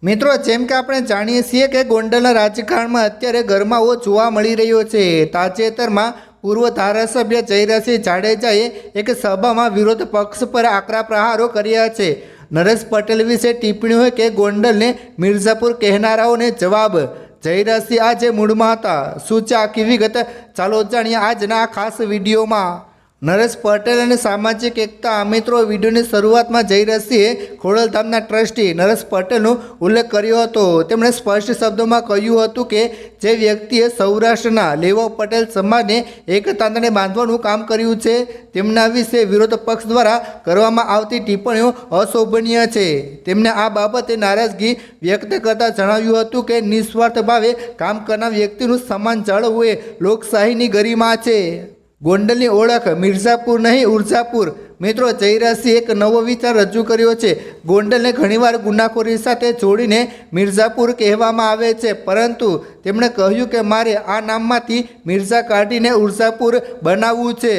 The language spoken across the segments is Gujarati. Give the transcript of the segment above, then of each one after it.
મિત્રો, જેમ કે આપણે જાણીએ છીએ કે ગોંડલના રાજકારણમાં અત્યારે ગરમાવો જોવા મળી રહ્યો છે। તાજેતરમાં પૂર્વ ધારાસભ્ય જયરાજસિંહ જાડેજાએ એક સભામાં વિરોધ પક્ષ પર આકરા પ્રહારો કર્યા છે। નરેશ પટેલ વિશે ટિપ્પણી હોય કે ગોંડલને મિર્ઝાપુર કહેનારાઓને જવાબ। જયરાજસિંહ આજે મૂડમાં હતા। શું છે આખી વિગત? ચાલો જાણીએ આજના આ ખાસ વિડીયોમાં। નરેશ પટેલ અને સામાજિક એકતા મિત્રો, વિડીયોની શરૂઆતમાં જયરાજસિંહે ખોડલધામના ટ્રસ્ટી નરેશ પટેલનો ઉલ્લેખ કર્યો હતો। તેમણે સ્પષ્ટ શબ્દોમાં કહ્યું હતું કે જે વ્યક્તિએ સૌરાષ્ટ્રના લેવો પટેલ સમાજને એક તાંતણે બાંધવાનું કામ કર્યું છે તેમના વિશે વિરોધ પક્ષ દ્વારા કરવામાં આવતી ટિપ્પણીઓ અશોભનીય છે। તેમણે આ બાબતે નારાજગી વ્યક્ત કરતા જણાવ્યું હતું કે નિસ્વાર્થ ભાવે કામ કરનાર વ્યક્તિનું સન્માન જાળવવું એ લોકશાહીની ગરિમા છે। ગોંડલની ઓળખ મિર્ઝાપુર નહીં ઉર્જાપુર। મિત્રો, જયરાજસિંહે એક નવો વિચાર રજૂ કર્યો છે। ગોંડલને ઘણીવાર ગુનાખોરી સાથે જોડીને મિર્ઝાપુર કહેવામાં આવે છે, પરંતુ તેમણે કહ્યું કે મારે આ નામમાંથી મિર્ઝા કાઢીને ઉર્જાપુર બનાવવું છે।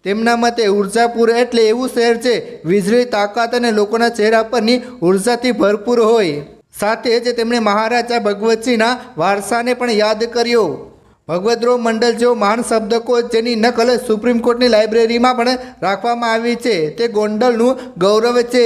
તેમના મતે ઉર્જાપુર એટલે એવું શહેર છે વીજળી તાકાત અને લોકોના ચહેરા પરની ઉર્જાથી ભરપૂર હોય। સાથે જ તેમણે મહારાજા ભગવતસિંહના વારસાને પણ યાદ કર્યો। ભગવદ્રોહ મંડળ જેવો મહાન શબ્દકોશ જેની નકલ સુપ્રીમ કોર્ટની લાઇબ્રેરીમાં પણ રાખવામાં આવી છે તે ગોંડલનું ગૌરવ છે।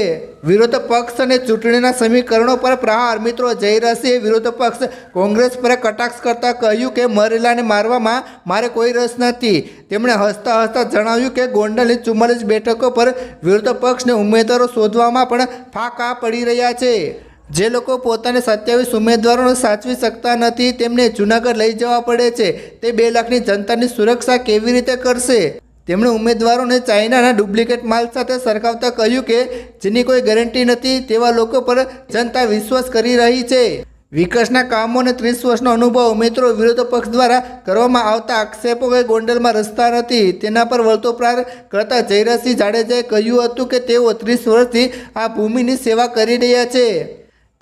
વિરોધ પક્ષ અને ચૂંટણીના સમીકરણો પર પ્રહાર। મિત્રો, જયરાજસિંહે વિરોધ પક્ષ કોંગ્રેસ પર કટાક્ષ કરતા કહ્યું કે મરેલાને મારવામાં મારે કોઈ રસ નથી। તેમણે હસતા હસતા જણાવ્યું કે ગોંડલની 44 બેઠકો પર વિરોધ પક્ષને ઉમેદવારો શોધવામાં પણ ફાંકા પડી રહ્યા છે। જે લોકો પોતાને 27 ઉમેદવારોને સાચવી શકતા નથી તેમને જૂનાગઢ લઈ જવા પડે છે। તે 2 લાખની જનતાની સુરક્ષા કેવી રીતે કરશે? તેમણે ઉમેદવારોને ચાઇનાના ડુપ્લિકેટ માલ સાથે સરખાવતા કહ્યું કે જેની કોઈ ગેરંટી નથી તેવા લોકો પર જનતા વિશ્વાસ કરી રહી છે। વિકાસના કામો અને 30 વર્ષનો અનુભવ। મિત્રો, વિરોધ પક્ષ દ્વારા કરવામાં આવતા આક્ષેપો કે ગોંડલમાં રસ્તા નથી તેના પર વળતો પ્રહાર કરતા જયરાજસિંહ જાડેજાએ કહ્યું હતું કે તેઓ 30 વર્ષથી આ ભૂમિની સેવા કરી રહ્યા છે।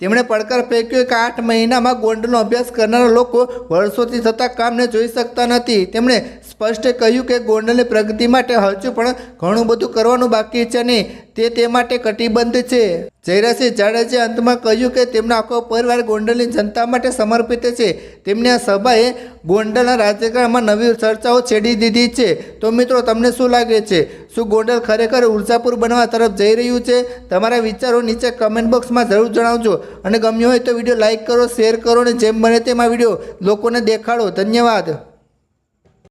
તેમણે પડકાર ફેંક્યો કે 8 મહિનામાં ગોંડલનો અભ્યાસ કરનારા લોકો વર્ષોથી થતા કામને જોઈ શકતા નથી। તેમણે સ્પષ્ટ કહ્યું કે ગોંડલની પ્રગતિ માટે હજુ પણ ઘણું બધું કરવાનું બાકી છે અને તે માટે કટિબદ્ધ છે। જયરાજસિંહ જાડેજાએ અંતમાં કહ્યું કે તેમનો આખો પરિવાર ગોંડલની જનતા માટે સમર્પિત છે। તેમની આ સભાએ ગોંડલના રાજકારણમાં નવી ચર્ચાઓ છેડી દીધી છે। તો મિત્રો, તમને શું લાગે છે? શું ગોંડલ ખરેખર ઉર્જાપુર બનવા તરફ જઈ રહ્યું છે? તમારા વિચારો નીચે કમેન્ટ બોક્સમાં જરૂર જણાવજો અને ગમ્યો હોય તો વિડીયો લાઇક કરો, શેર કરો અને જેમ બને તેમ આ વિડીયો લોકોને દેખાડો। ધન્યવાદ।